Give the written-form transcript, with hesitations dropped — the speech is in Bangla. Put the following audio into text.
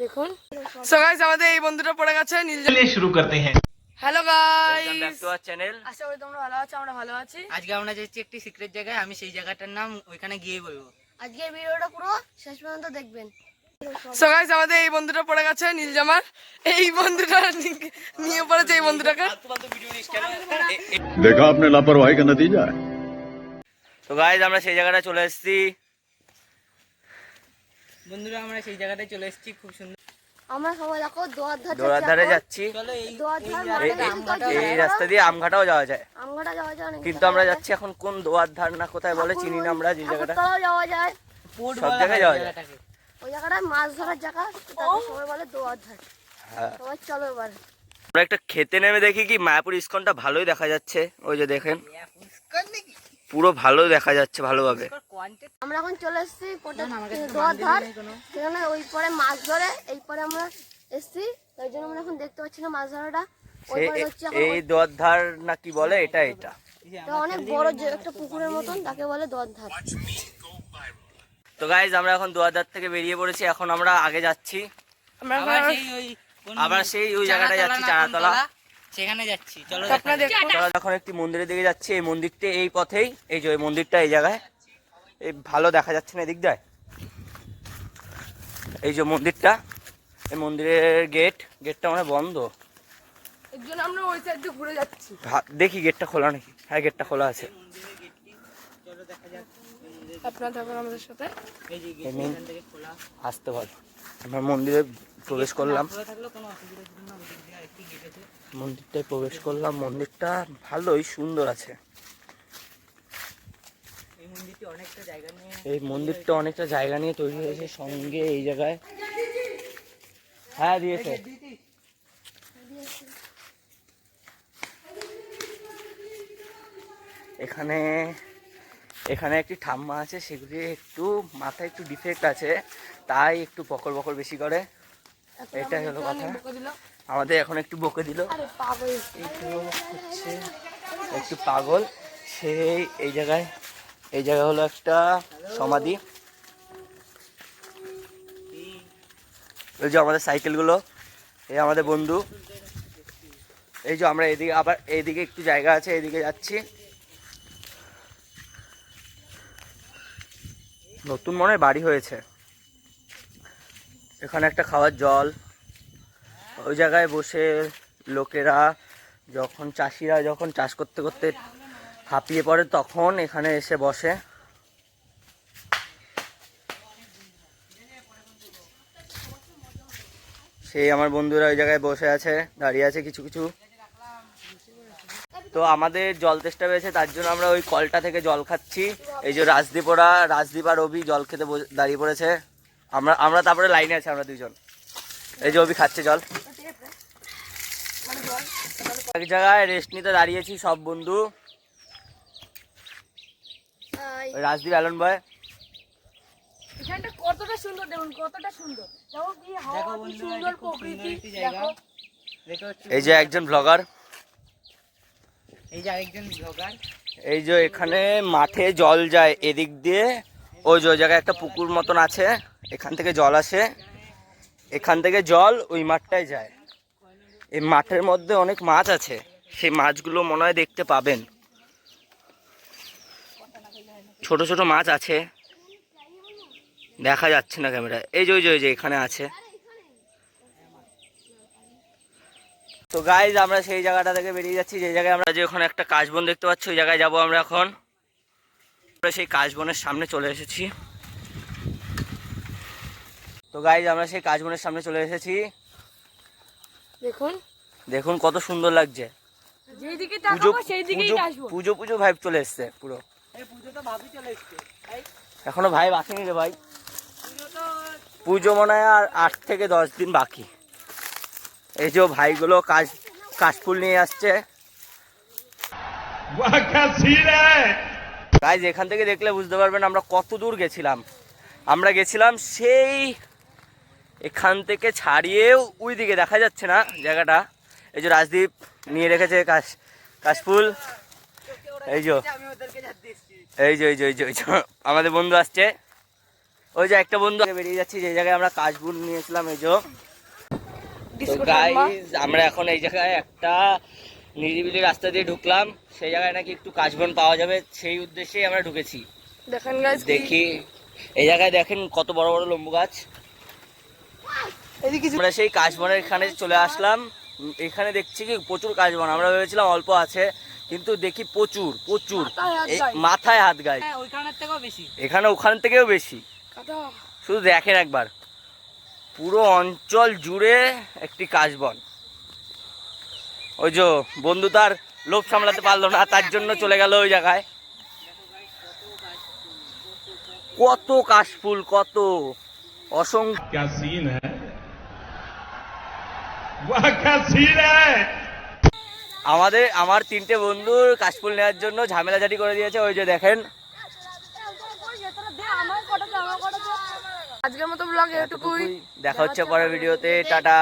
দেখুন সো গাইস আমাদের এই বন্ধুটা পড়ে গেছে নীলজলে শুরু করতে हैं। Hello guys, welcome back to our channel. আশা করি তোমরা ভালো আছো, আমরা ভালো আছি। আজকে আমরা যাচ্ছি একটি সিক্রেট জায়গায়, আমি সেই জায়গাটার নাম ওইখানে গিয়ে বলবো। আজকের ভিডিওটা পুরো শেষ পর্যন্ত দেখবেন। সো গাইস আমাদের এই বন্ধুটা পড়ে গেছে নীলজামার, এই বন্ধুটা নিয়ে পড়েছে এই বন্ধুটাকে। देखा आपने लापरवाही का नतीजा है। তো গাইস আমরা সেই জায়গাটা চলে এসেছি। বন্ধুরা আমরা সেই জায়গাটায় চলে এসেছি, খুব সুন্দর। আমরা সবাই দেখো দোয়ার ধারে যাচ্ছি। চলো এই রাস্তা দিয়ে আমঘাটাও যাওয়া যায়, আমঘাটা যাওয়া যায় না, কিন্তু আমরা যাচ্ছি এখন কোন দোয়ার ধার না কোথায় বলে চিনি না আমরা। যে জায়গাটা যাওয়া যায়, সব জায়গায় যাওয়া যায়। ওই জায়গাটা মাছ ধরার জায়গা, সবাই বলে দোয়ার ধার। সবাই চলো এবার আমরা একটা খেতে নেমে দেখি কি মায়াপুর ইস্কনটা ভালোই দেখা যাচ্ছে। ওই যে দেখেন পুরো ভালো দেখা যাচ্ছে ভালোভাবে। আমরা এখন চলে এসেছি দোয়ার ধার, সেখানে ওই পরে মাছ ধরে, এই পরে আমরা এসেছি, তাই জন্য আমরা এখন দেখতে পাচ্ছি না মাছ ধরাটা। এই দোয়ার ধার না কি বলে এটা, এটা অনেক বড় যে একটা পুকুরের মতন, তাকে বলে দোয়ার ধার। তো গাইজ আমরা এখন দোয়ার ধার থেকে বেরিয়ে পড়েছি, এখন আমরা আগে যাচ্ছি, আবার সেই ওই জায়গাটা যাচ্ছি চারাতলা, সেখানে যাচ্ছি। চলো এখন একটি মন্দিরের দিকে যাচ্ছি। এই মন্দিরটা এই পথেই, এই যে ওই মন্দিরটা এই জায়গায়, এই ভালো দেখা যাচ্ছে না এদিক দিয়ে। এই যে মন্দিরটা, এই মন্দিরের গেটটা মানে বন্ধ, এর জন্য আমরা ওই সাইড দিয়ে ঘুরে যাচ্ছি। দেখি গেটটা খোলা নাকি। হ্যাঁ গেটটা খোলা আছে। আপনারা থাকুন আমাদের সাথে। আসতে পারো। আমরা মন্দিরে প্রবেশ করলাম, মন্দিরটায় প্রবেশ করলাম। মন্দিরটা ভালোই সুন্দর আছে। এই মন্দিরটা অনেকটা জায়গা নিয়ে তৈরি হয়েছে। সঙ্গে এই জায়গায় হ্যাঁ দিয়েছে। এখানে এখানে একটি ঠাম্মা আছে, সেগুলি একটু মাথায় একটু ডিফেক্ট আছে, তাই একটু বকর বকর বেশি করে। এটাই হলো কথা। আমাদের এখন একটু বকে দিল, হচ্ছে একটু পাগল। সেই এই জায়গায় হলো একটা সমাধি। ওই যে আমাদের সাইকেলগুলো, এই আমাদের বন্ধু। এই যে আমরা এদিকে, আবার এইদিকে একটু জায়গা আছে, এইদিকে যাচ্ছি। নতুন মনে হয় বাড়ি হয়েছে। এখানে একটা খাওয়ার জল, ওই জায়গায় বসে লোকেরা যখন চাষিরা যখন চাষ করতে করতে হাঁপিয়ে পড়ে তখন এখানে এসে বসে। সেই আমার বন্ধুরা ওই জায়গায় বসে আছে, দাঁড়িয়ে আছে কিছু কিছু। তো আমাদের জল তেষ্টা পেয়েছে, তার জন্য আমরা ওই কলটা থেকে জল খাচ্ছি। এই যে রাজদীপ আর রবি জল খেতে দাঁড়িয়ে পড়েছে। আমরা তারপরে লাইনে আছি আমরা দুইজন। এই যে রবি খাচ্ছে জল। এক জায়গায় রেস্ট নিতে দাঁড়িয়েছি সব বন্ধু। রাজদীপ অ্যালন বয়, এখানটা কতটা সুন্দর, দেখুন কতটা সুন্দর। দেখো কি হাওয়া, কি সুন্দর প্রকৃতি। দেখো এই যে একজন ব্লগার, এই যে আরেকজন ব্লগার। এই যে এখানে মাঠে জল যায় এদিক দিয়ে, ওই যে ওই জায়গায় একটা পুকুর মতন আছে, এখান থেকে জল আসে, এখান থেকে জল ওই মাঠটায় যায়। এই মাঠের মধ্যে অনেক মাছ আছে, সেই মাছগুলো মনে হয় দেখতে পাবেন। ছোট ছোট মাছ আছে, দেখা যাচ্ছে না ক্যামেরায়। এই যে ওই যে এখানে আছে। তো গাইজ আমরা সেই জায়গাটা থেকে বেরিয়ে যাচ্ছি, যে জায়গায় আমরা যে ওখানে একটা কাশবন দেখতে পাচ্ছি, ওই জায়গায় যাবো আমরা এখন। আমরা সেই কাশবনের সামনে চলে এসেছি। তো গাইজ আমরা সেই কাশবনের সামনে চলে এসেছি। দেখুন কত সুন্দর লাগছে। যেদিকে তাকাবো সেই দিকেই আসবো। পুজো ভাইব চলে এসছে পুরো। এখনো ভাই আসেনি রে ভাই, পুজো মনে হয় আর 8 থেকে 10 দিন বাকি। এই যে ভাইগুলো কাশফুল নিয়ে আসছে। গাইজ এখান থেকে দেখলে বুঝতে পারবেন আমরা কত দূর গেছিলাম। আমরা গেছিলাম সেই এখান থেকে ছাড়িয়েও ওই দিকে, দেখা যাচ্ছে না জায়গাটা। এই যে রাজদীপ নিয়ে রেখেছে কাশফুল। এই যে আমাদের বন্ধু আসছে। ওই যে একটা বন্ধু বেরিয়ে যাচ্ছি যে জায়গায় আমরা কাশবন নিয়েছিলাম এই যে। ডিসকো গাইস আমরা এখন এই জায়গায় একটা নিরিবিলি রাস্তা দিয়ে ঢুকলাম, সেই জায়গায় নাকি একটু কাশবন পাওয়া যাবে, সেই উদ্দেশ্যেই আমরা ঢুকেছি। দেখেন গাইস, দেখি এই জায়গায় দেখেন কত বড় বড় লেবু গাছ। এদিকে আমরা সেই কাশবনের এখানে চলে আসলাম। এখানে দেখছি কি প্রচুর কাশবন, আমরা ভেবেছিলাম অল্প আছে, কিন্তু দেখি প্রচুর প্রচুর, মাথায় হাত গায়ে। হ্যাঁ ওইখানের থেকেও বেশি, এখানে ওখান থেকেও বেশি। কাদা। শুধু দেখেন একবার, পুরো অঞ্চল জুড়ে একটি কাশবন। ওই যে বন্ধু তার লোভ সামলাতে পারলো না, তার জন্য চলে গেল ওই জায়গায়। কত কাশফুল, কত অসংখ্য। क्या सीन है वाह क्या सीन है। আমার 3টে বন্ধুর কাশফুল নেওয়ার জন্য ঝামেলাঝাটি করে দিয়েছে, ওই যে দেখেন। আজকের মতো ব্লগ এটুকুই। দেখা হচ্ছে পরের ভিডিওতে, টাটা।